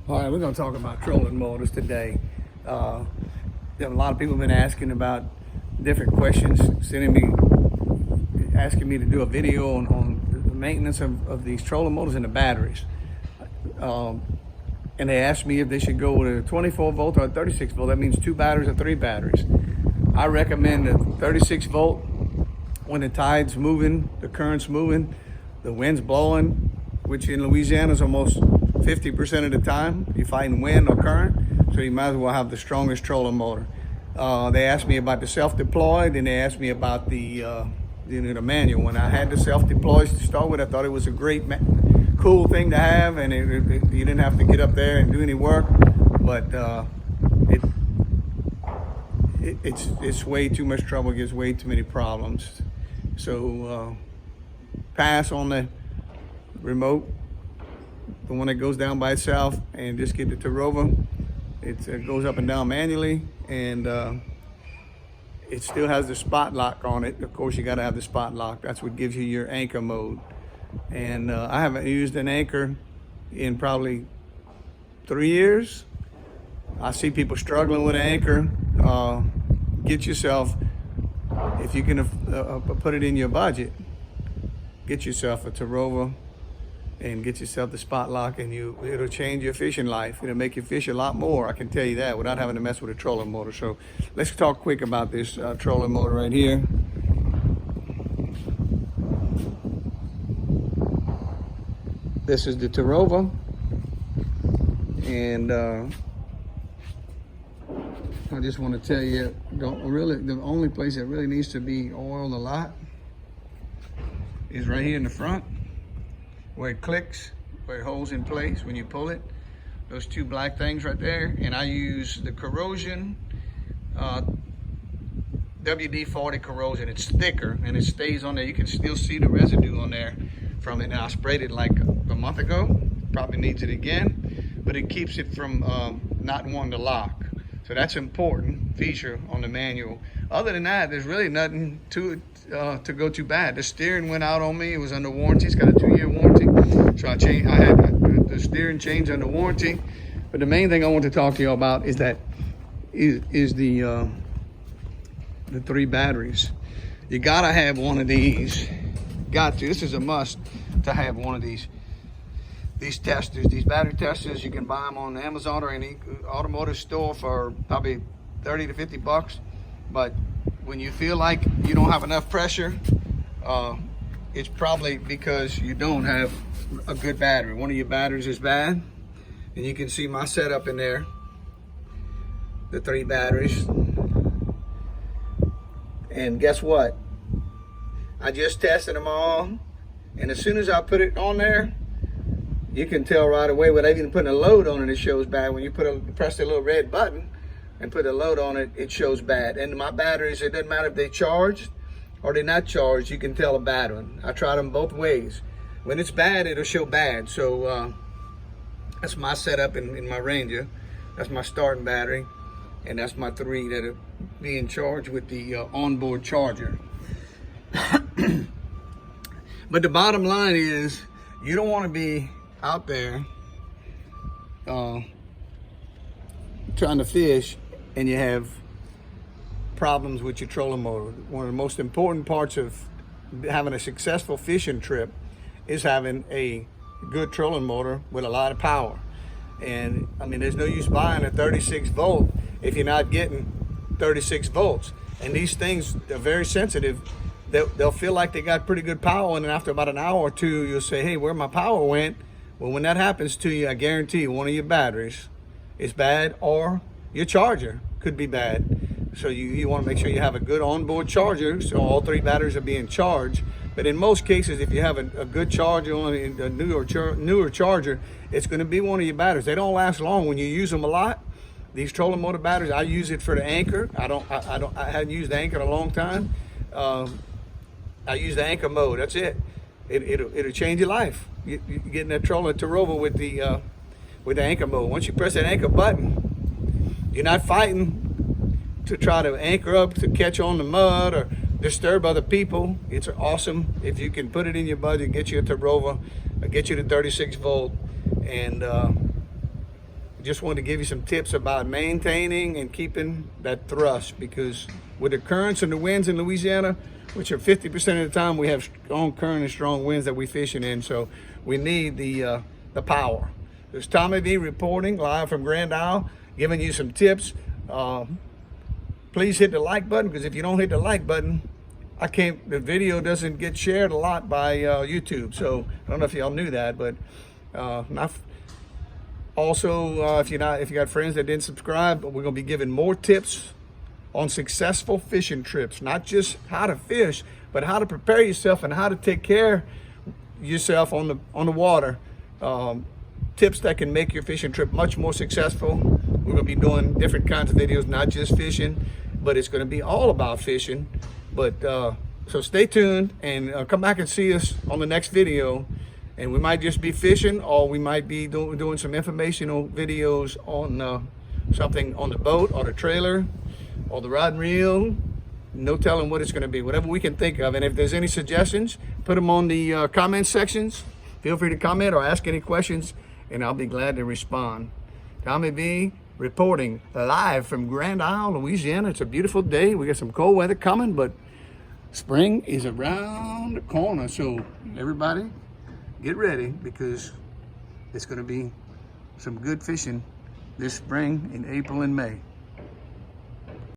All right, we're going to talk about trolling motors today. There are a lot of people have been asking about different questions, asking me to do a video on the maintenance of these trolling motors and the batteries. And they asked me if they should go with a 24 volt or a 36 volt. That means 2 batteries or 3 batteries. I recommend a 36 volt when the tide's moving, the current's moving, the wind's blowing, which in Louisiana is almost 50% of the time you're fighting wind or current, so you might as well have the strongest trolling motor. They asked me about the self-deployed, and they asked me about the manual. When I had the self-deployed to start with, I thought it was a great, cool thing to have, and you didn't have to get up there and do any work, but it's way too much trouble, gives way too many problems. So pass on the remote, the one that goes down by itself, and just get the Terrova. It goes up and down manually, and it still has the spot lock on it. Of course, you got to have the spot lock. That's what gives you your anchor mode. And I haven't used an anchor in probably 3 years. I see people struggling with an anchor. Get yourself, if you can put it in your budget, get yourself a Terrova and get yourself the spot lock, and it'll change your fishing life. It'll make you fish a lot more, I can tell you that, without having to mess with a trolling motor. So let's talk quick about this trolling motor right here. This is the Terrova, and I just want to tell you, the only place that really needs to be oiled a lot is right here in the front, where it clicks, where it holds in place when you pull it. Those 2 black things right there. And I use the corrosion, WD-40 corrosion. It's thicker and it stays on there. You can still see the residue on there from it. And I sprayed it like a month ago. Probably needs it again, but it keeps it from not wanting to lock. So that's an important feature on the manual. Other than that, there's really nothing to it to go too bad. The steering went out on me. It was under warranty. It's got a 2-year warranty. So I had the steering changed under warranty. But the main thing I want to talk to you about is the 3 batteries. You gotta have one of these. Got to. This is a must to have one of these testers, these battery testers. You can buy them on Amazon or any automotive store for probably 30 to 50 bucks. But when you feel like you don't have enough pressure, it's probably because you don't have a good battery. One of your batteries is bad, and you can see my setup in there, the 3 batteries. And guess what? I just tested them all, and as soon as I put it on there, you can tell right away without even putting a load on it, it shows bad. When you press the little red button and put a load on it, it shows bad. And my batteries, it doesn't matter if they charged or they're not charged, you can tell a bad one. I tried them both ways. When it's bad, it'll show bad. So that's my setup in my Ranger. That's my starting battery, and that's my 3 that are being charged with the onboard charger. But the bottom line is, you don't want to be out there trying to fish and you have problems with your trolling motor. One of the most important parts of having a successful fishing trip is having a good trolling motor with a lot of power. And I mean, there's no use buying a 36 volt if you're not getting 36 volts. And these things, they're very sensitive. They'll feel like they got pretty good power, and then after about an hour or 2, you'll say, hey, where my power went? Well, when that happens to you, I guarantee you one of your batteries is bad, or your charger could be bad. So you want to make sure you have a good onboard charger, so all 3 batteries are being charged. But in most cases, if you have a good charger on a newer charger, it's going to be one of your batteries. They don't last long when you use them a lot. These trolling motor batteries, I use it for the anchor. I hadn't used the anchor in a long time. I use the anchor mode. That's it. It'll change your life. You getting that trolling Terrova with the anchor mode. Once you press that anchor button, you're not fighting to try to anchor up to catch on the mud or disturb other people. It's awesome. If you can put it in your budget, get you a Terrova, get you the 36 volt, and just wanted to give you some tips about maintaining and keeping that thrust, because with the currents and the winds in Louisiana, which are 50% of the time, we have strong current and strong winds that we're fishing in. So we need the power. There's Tommy V reporting live from Grand Isle, giving you some tips. Please hit the like button, because if you don't hit the like button, the video doesn't get shared a lot by YouTube. So I don't know if y'all knew that, but also, if you got friends that didn't subscribe, we're gonna be giving more tips on successful fishing trips, not just how to fish, but how to prepare yourself and how to take care of yourself on the water. Tips that can make your fishing trip much more successful. We're gonna be doing different kinds of videos, not just fishing, but it's gonna be all about fishing. But so stay tuned and come back and see us on the next video. And we might just be fishing, or we might be doing some informational videos on something on the boat or the trailer or the rod and reel. No telling what it's going to be, whatever we can think of. And if there's any suggestions, put them on the comment sections. Feel free to comment or ask any questions, and I'll be glad to respond. Tommy V reporting live from Grand Isle, Louisiana. It's a beautiful day. We got some cold weather coming, but spring is around the corner. So everybody, get ready, because it's going to be some good fishing this spring in April and May.